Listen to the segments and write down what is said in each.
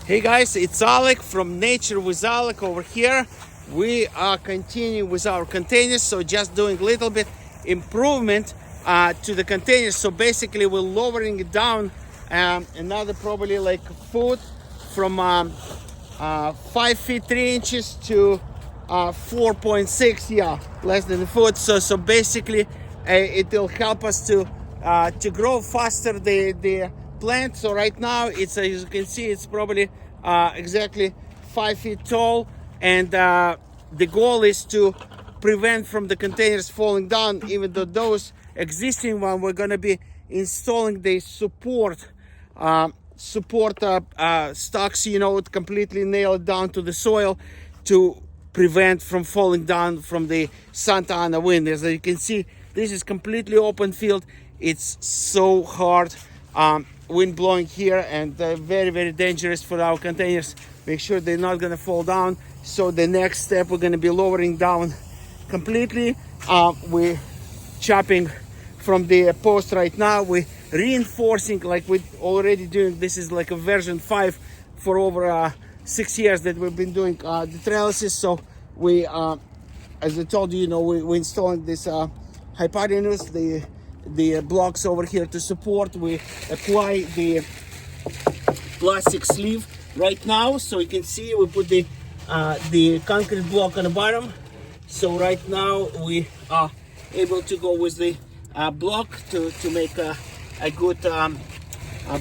Hey guys, it's Alik from NatureWithAlik over here. We are continuing with our containers, so just doing a little bit improvement to the containers. So basically we're lowering it down another probably like a foot from 5 feet 3 inches to 4.6, yeah, less than a foot. So basically it will help us to grow faster the plant. So right now it's as you can see, it's probably exactly 5 feet tall, and the goal is to prevent from the containers falling down. Even though those existing one, we're going to be installing the support stocks, you know, completely nail it down to the soil to prevent from falling down from the Santa Ana wind. As you can see, this is completely open field. It's so hard wind blowing here, and very, very dangerous for our containers. Make sure they're not going to fall down. So the next step, we're going to be lowering down completely. We're chopping from the post right now. We're reinforcing like we're already doing. This is like a version 5 for over 6 years that we've been doing the trellises. So we, as I told you, we're installing this hypotenuse, the blocks over here to support. We apply the plastic sleeve right now. So you can see we put the concrete block on the bottom. So right now we are able to go with the block to make a good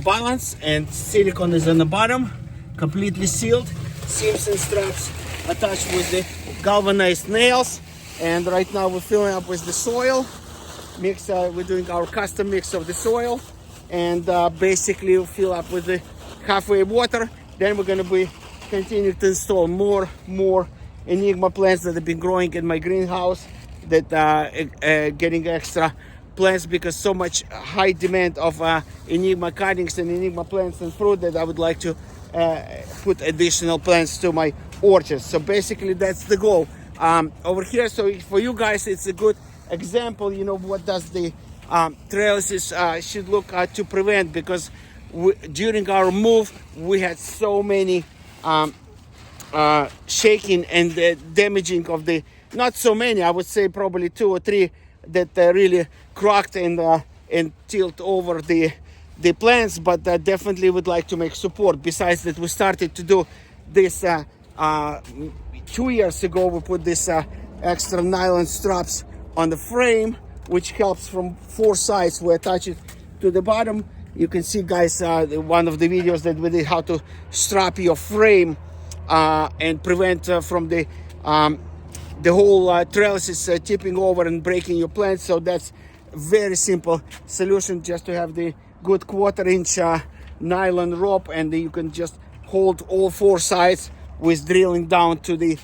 balance, and silicone is on the bottom, completely sealed, seams and straps attached with the galvanized nails. And right now we're filling up with the soil mix. We're doing our custom mix of the soil, and basically we'll fill up with the halfway water. Then we're going to be continue to install more Enigma plants that have been growing in my greenhouse, that getting extra plants because so much high demand of Enigma cuttings and Enigma plants and fruit, that I would like to put additional plants to my orchards. So basically that's the goal over here. So for you guys, it's a good example, what does the trellises should look to prevent, because during our move we had so many shaking and damaging of the, not so many, I would say probably 2 or 3 that really cracked and tilt over the plants. But definitely would like to make support. Besides that, we started to do this 2 years ago. We put this extra nylon straps on the frame, which helps from 4 sides. We attach it to the bottom. You can see, guys, one of the videos that we did, how to strap your frame and prevent from the whole trellises tipping over and breaking your plants. So that's very simple solution, just to have the good 1/4-inch nylon rope, and you can just hold all 4 sides with drilling down to the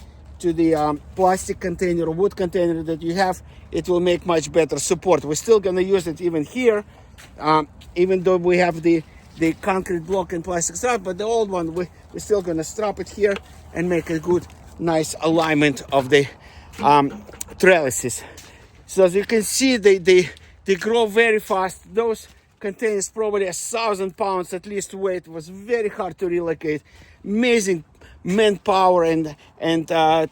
plastic container or wood container that you have. It will make much better support. We're still going to use it even here, even though we have the concrete block and plastic strap, but the old one, we're still going to strap it here and make a good, nice alignment of the trellises. So as you can see, they grow very fast. Those containers probably 1,000 pounds at least weight. Was very hard to relocate. Amazing manpower and the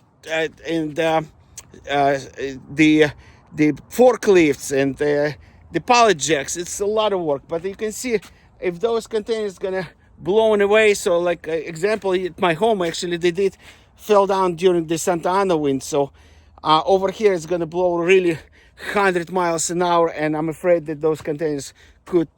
forklifts and the pallet jacks. It's a lot of work, but you can see if those containers gonna blown away. So like example, at my home actually they did fell down during the Santa Ana wind. So over here it's gonna blow really 100 miles an hour, and I'm afraid that those containers could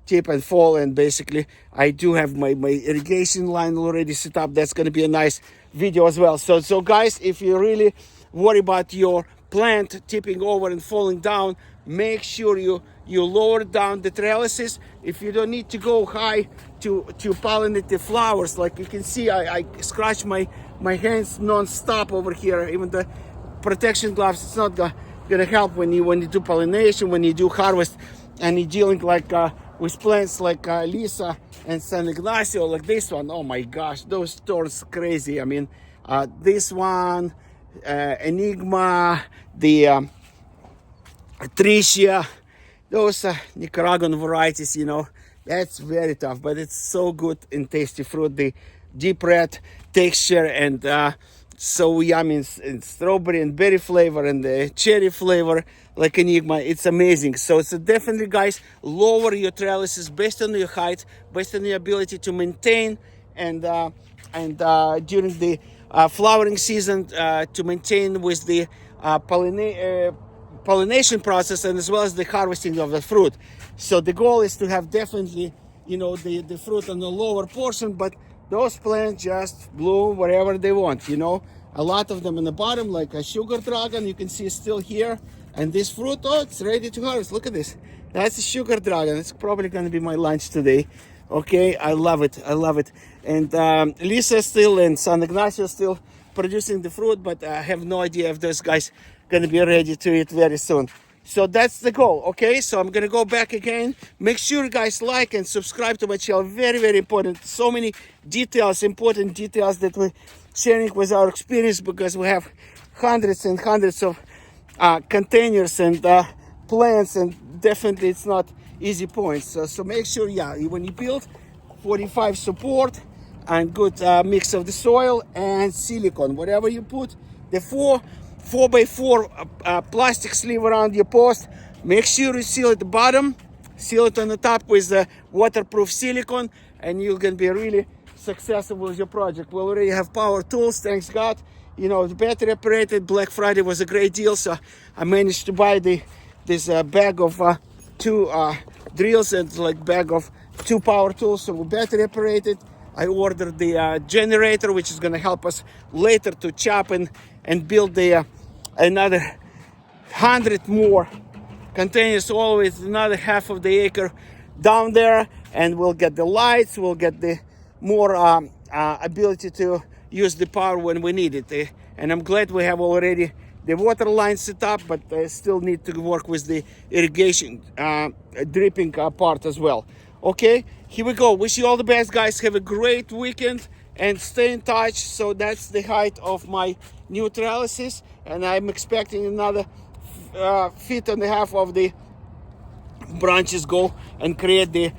tip and fall. And basically I do have my irrigation line already set up. That's going to be a nice video as well. So guys, if you really worry about your plant tipping over and falling down, make sure you lower down the trellises. If you don't need to go high to pollinate the flowers, like you can see, I scratch my hands non-stop over here. Even the protection gloves, it's not gonna help when you do pollination, when you do harvest, and you're dealing like with plants like Lisa and San Ignacio, like this one. Oh my gosh, those thorns crazy. I mean, this one, Enigma, the Tricia, those Nicaraguan varieties, that's very tough, but it's so good and tasty fruit. deep red texture, and so yummy in strawberry and berry flavor and the cherry flavor like Enigma. It's amazing. So it's definitely, guys, lower your trellises based on your height, based on your ability to maintain, and during the flowering season to maintain with the pollination process, and as well as the harvesting of the fruit. So the goal is to have definitely, the fruit on the lower portion, but those plants just bloom wherever they want, A lot of them in the bottom, like a sugar dragon, you can see still here. And this fruit, it's ready to harvest. Look at this. That's a sugar dragon. It's probably going to be my lunch today. Okay, I love it. I love it. And Lisa still and San Ignacio still producing the fruit, but I have no idea if those guys going to be ready to eat very soon. So that's the goal, okay? So I'm going to go back again. Make sure you guys like and subscribe to my channel. Very, very important. So many details, important details that we're sharing with our experience, because we have hundreds and hundreds of containers and plants, and definitely it's not easy points. So make sure, when you build, 45 support and good mix of the soil and silicone. Whatever you put, the 4x4 plastic sleeve around your post, make sure you seal at the bottom, seal it on the top with the waterproof silicone, and you're gonna be really successful with your project. We already have power tools, thanks God. The battery operated. Black Friday was a great deal, so I managed to buy this bag of 2 drills and like bag of 2 power tools, so battery operated. I ordered the generator, which is going to help us later to chop and build the another 100 more containers, always another half of the acre down there, and we'll get the lights, we'll get the more ability to use the power when we need it. And I'm glad we have already the water line set up, but I still need to work with the irrigation dripping part as well. Okay, here we go. Wish you all the best, guys. Have a great weekend and stay in touch. So that's the height of my new trellises, and I'm expecting another 1.5 feet of the branches go and create the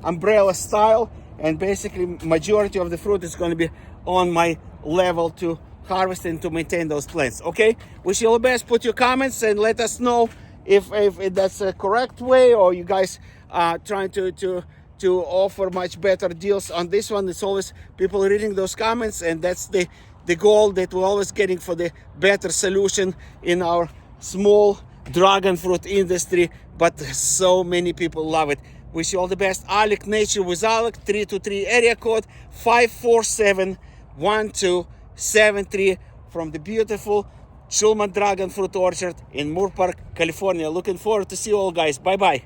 umbrella style, and basically majority of the fruit is going to be on my level to harvest and to maintain those plants. Okay, wish you all the best. Put your comments and let us know if that's a correct way, or you guys trying to offer much better deals on this one. It's always people reading those comments, and that's the goal that we're always getting for the better solution in our small dragon fruit industry, but so many people love it. Wish you all the best. Alik, NatureWithAlik, 323 area code 547-1273 from the beautiful Shulman Dragon Fruit Orchard in Moore Park, California. Looking forward to see you all, guys. Bye-bye.